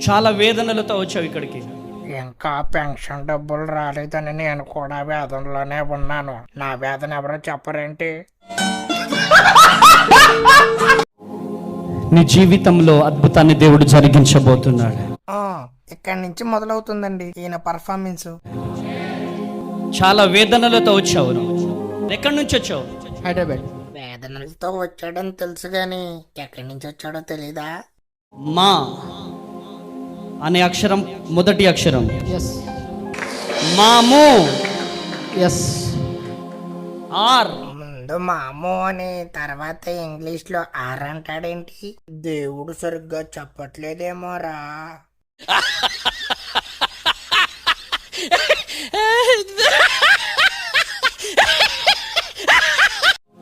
చాలా వేదనలతో వచ్చావు ఇక్కడికి. ఇంకా పెన్షన్ డబ్బులు రాలేదని నేను కూడా వేదనలోనే ఉన్నాను. నా వేదన ఎవరో చెప్పరేంటి? నీ జీవితంలో అద్భుతాన్ని దేవుడు జరిగించబోతున్నాడు. ఇక్కడి నుంచి మొదలవుతుందండి ఈయన పర్ఫార్మెన్స్. చాలా వేదనలతో వచ్చావు. ఎక్కడి నుంచి వచ్చావు? హైదరాబాద్. వేదనలతో వచ్చాడని తెలుసు గాని ఎక్కడి నుంచి వచ్చాడో తెలీదా? మా అనే అక్షరం మొదటి అక్షరం. ఎస్ మాము. ఎస్. ఆర్ ముందు మాము అని తర్వాత ఇంగ్లీష్ లో ఆర్ అంటాడేంటి? దేవుడు సరిగ్గా చెప్పట్లేదేమోరా.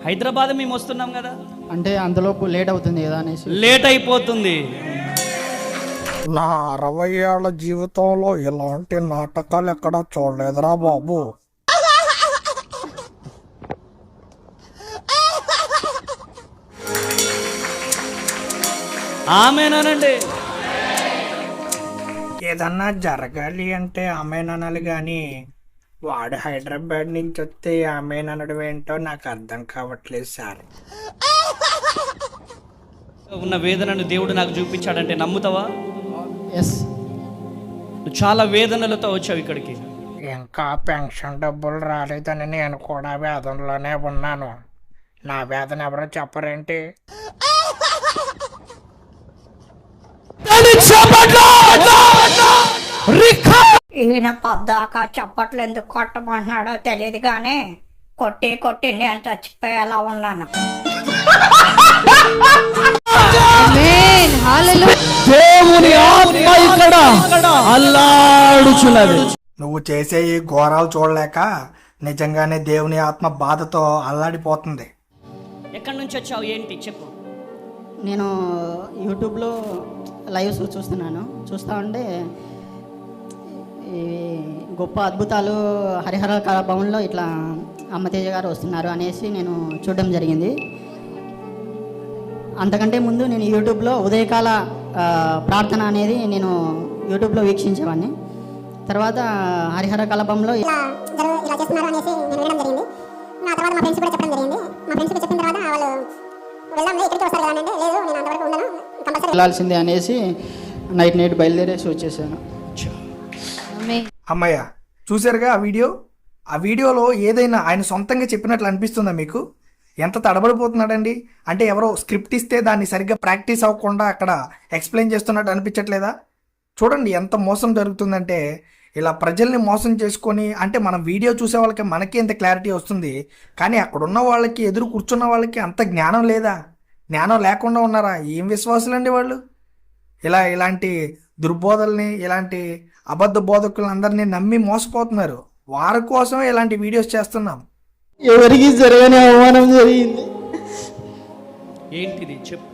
హైదరాబాద్ మేము వస్తున్నాం కదా, అంటే అంతలోపు లేట్ అవుతుంది కదా అనేసి. లేట్ అయిపోతుంది. నా 60 ఏళ్ల జీవితంలో ఇలాంటి నాటకాలు ఎక్కడా చూడలేదురా బాబు. ఆమెనానండి. ఏదన్నా జరగాలి అంటే ఆమెననాలి గాని వాడు హైదరాబాద్ నుంచి వస్తే ఆమెననడం ఏంటో నాకు అర్థం కావట్లేదు సార్. ఉన్న వేదనను దేవుడు నాకు చూపించాడంటే నమ్ముతావా? ఎస్. నువ్వు చాలా వేదనలతో వచ్చావు ఇక్కడికి. ఇంకా పెన్షన్ డబ్బులు రాలేదని నేను కూడా వేదనలోనే ఉన్నాను. నా వేదన ఎవరో చెప్పరేంటి? ఈయన పద్దాక చప్పట్లు ఎందుకు కొట్టమంటున్నాడో తెలియదు కానీ కొట్టి కొట్టి నేను చచ్చిపోయేలా ఉన్నాను. దేవుని ఆత్మ ఇక్కడ అల్లాడుచున్నది. నువ్వు చేసే ఈ ఘోరాలు చూడలేక నిజంగానే దేవుని ఆత్మ బాధతో అల్లాడిపోతుంది. ఎక్కడి నుంచి వచ్చావు? ఏంటి చెప్పు. నేను యూట్యూబ్లో లైవ్స్ చూస్తూ ఉంటే ఈ గొప్ప అద్భుతాలు హరిహర కళాభవన్లో ఇట్లా అమ్మతేజ గారు వస్తున్నారు అనేసి నేను చూడడం జరిగింది. అంతకంటే ముందు నేను యూట్యూబ్లో ఉదయకాల ప్రార్థన అనేది నేను యూట్యూబ్లో వీక్షించేవాడిని. తర్వాత హరిహర కళాభవన్లో ఇలా చేస్తున్నారు అనేసి నేను వినడం జరిగింది. నా తర్వాత మా ఫ్రెండ్స్ కూడా చెప్పడం జరిగింది. మా ఫ్రెండ్స్ చెప్పిన తర్వాత వాళ్ళు వెళ్దాం ఇక్కడికి వస్తారు కదా అంటే లేదు నేను అంతవరకు ఉండను కంపల్సరీ వెళ్ళాల్సిందే అనేసి నైట్ బయలుదేరేసి వచ్చేసాను. అమ్మయ్య చూసారుగా ఆ వీడియోలో ఏదైనా ఆయన సొంతంగా చెప్పినట్లు అనిపిస్తుందా మీకు? ఎంత తడబడిపోతున్నాడండి అంటే ఎవరో స్క్రిప్ట్ ఇస్తే దాన్ని సరిగ్గా ప్రాక్టీస్ అవ్వకుండా అక్కడ ఎక్స్ప్లెయిన్ చేస్తున్నట్టు అనిపించట్లేదా? చూడండి ఎంత మోసం జరుగుతుందంటే ఇలా ప్రజల్ని మోసం చేసుకొని అంటే మనం వీడియో చూసే వాళ్ళకి మనకి ఎంత క్లారిటీ వస్తుంది, కానీ అక్కడ ఉన్న వాళ్ళకి ఎదురు కూర్చున్న వాళ్ళకి అంత జ్ఞానం లేదా? జ్ఞానం లేకుండా ఉన్నారా? ఏం విశ్వాసులండి వాళ్ళు? ఇలాంటి దుర్బోధల్ని ఇలాంటి అబద్ధ బోధకులను అందరినీ నమ్మి మోసపోతున్నారు. వారి కోసం ఇలాంటి వీడియోస్ చేస్తున్నాం. ఎవరికి జరగని అవమానం జరిగింది. ఏంటిది చెప్పు.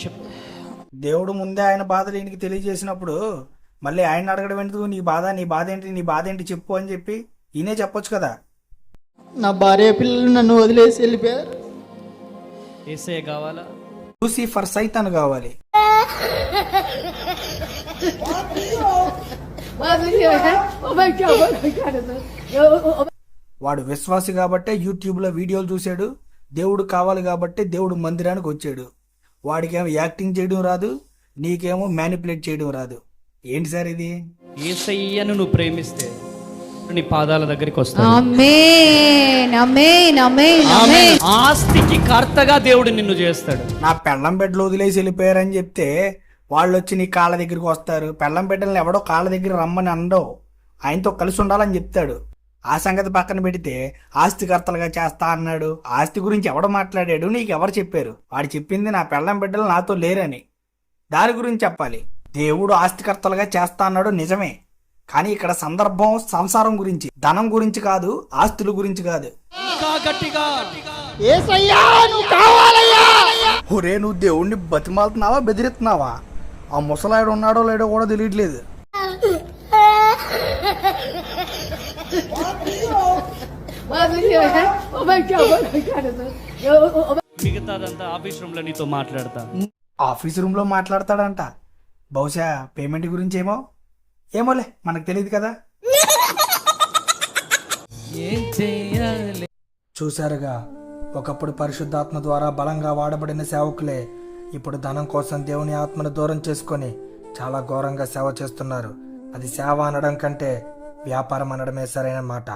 చెప్పు. దేవుడు ముందే ఆయన బాధలు ఈయనకి తెలియజేసినప్పుడు మళ్ళీ ఆయన అడగడం ఎందుకు? నీ బాధ ఏంటి చెప్పు అని చెప్పి ఈయనే చెప్పొచ్చు కదా. నా భార్య పిల్లలు నన్ను వదిలేసి వెళ్ళిపోయారు. యేసయ్య కావాలా? లూసిఫర్ సైతాన్ కావాలి. వాడు విశ్వాసి కాబట్టే యూట్యూబ్లో వీడియోలు చూశాడు. దేవుడు కావాలి కాబట్టే దేవుడు మందిరానికి వచ్చాడు. వాడికేమో యాక్టింగ్ చేయడం రాదు, నీకేమో మ్యానిపులేట్ చేయడం రాదు. ఏంటి సార్ ఇది? యేసయ్యను నువ్వు ప్రేమిస్తే నీ పాదాల దగ్గరికి వస్తాడు. ఆమేన్ ఆమేన్ ఆమేన్ ఆమేన్. ఆస్తికి కర్తగా దేవుడు నిన్ను చేస్తాడు. నా పెళ్ళం బిడ్డలు వదిలేసి వెళ్ళిపోయారని చెప్తే వాళ్ళు వచ్చి నీ కాళ్ళ దగ్గరికి వస్తారు. పెళ్ళం బిడ్డలను ఎవడో కాళ్ళ దగ్గర రమ్మని అనడో, ఆయనతో కలిసి ఉండాలని చెప్తాడు. ఆ సంగతి పక్కన పెడితే ఆస్తికర్తలుగా చేస్తా అన్నాడు. ఆస్తి గురించి ఎవడు మాట్లాడాడు? నీకు ఎవరు చెప్పారు? వాడు చెప్పింది నా పెళ్ళం బిడ్డలు నాతో లేరని. దాని గురించి చెప్పాలి. దేవుడు ఆస్తికర్తలుగా చేస్తా అన్నాడు నిజమే, కానీ ఇక్కడ సందర్భం సంసారం గురించి, ధనం గురించి కాదు, ఆస్తుల గురించి కాదు. ఒరే నువ్వు దేవుణ్ణి బతిమాలుతున్నావా బెదిరిస్తున్నావా? ఆ ముసలాయుడు ఉన్నాడో లేడో కూడా తెలియట్లేదు. మిగతాదంతా ఆఫీస్ రూమ్లో నీతో మాట్లాడతా. ఆఫీస్ రూమ్లో మాట్లాడతాడంట. బహుశా పేమెంట్ గురించి ఏమోలే, మనకు తెలియదు కదా. ఏం చెయ్యాలి? చూశారుగా, ఒకప్పుడు పరిశుద్ధాత్మ ద్వారా బలంగా వాడబడిన సేవకులే ఇప్పుడు ధనం కోసం దేవుని ఆత్మను దూరం చేసుకొని చాలా ఘోరంగా సేవ చేస్తున్నారు. అది సేవ అనడం కంటే వ్యాపారం అనడమే సరైన మాట.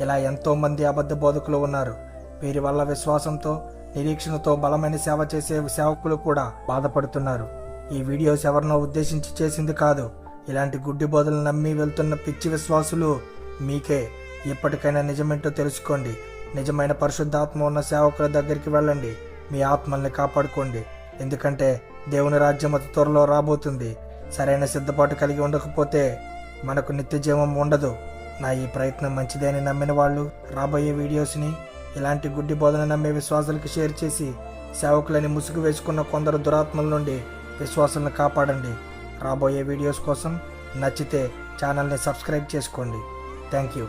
ఇలా ఎంతో మంది అబద్ధ బోధకులు ఉన్నారు. వీరి వల్ల విశ్వాసంతో నిరీక్షణతో బలమైన సేవ చేసే సేవకులు కూడా బాధపడుతున్నారు. ఈ వీడియోస్ ఎవరినో ఉద్దేశించి చేసింది కాదు. ఇలాంటి గుడ్డి బోధలు నమ్మి వెళ్తున్న పిచ్చి విశ్వాసులు మీకే. ఇప్పటికైనా నిజమేంటో తెలుసుకోండి. నిజమైన పరిశుద్ధాత్మ ఉన్న సేవకుల దగ్గరికి వెళ్ళండి. మీ ఆత్మల్ని కాపాడుకోండి. ఎందుకంటే దేవుని రాజ్యం అతి త్వరలో రాబోతుంది. సరైన సిద్ధపాటు కలిగి ఉండకపోతే మనకు నిత్య జీవం ఉండదు. నా ఈ ప్రయత్నం మంచిదని నమ్మిన వాళ్ళు రాబోయే వీడియోస్ని ఇలాంటి గుడ్డి బోధన నమ్మే విశ్వాసాలకు షేర్ చేసి సేవకులని ముసుగు వేసుకున్న కొందరు దురాత్మల నుండి విశ్వాసాలను కాపాడండి. రాబోయే వీడియోస్ కోసం నచ్చితే ఛానల్ని సబ్స్క్రైబ్ చేసుకోండి. Thank you.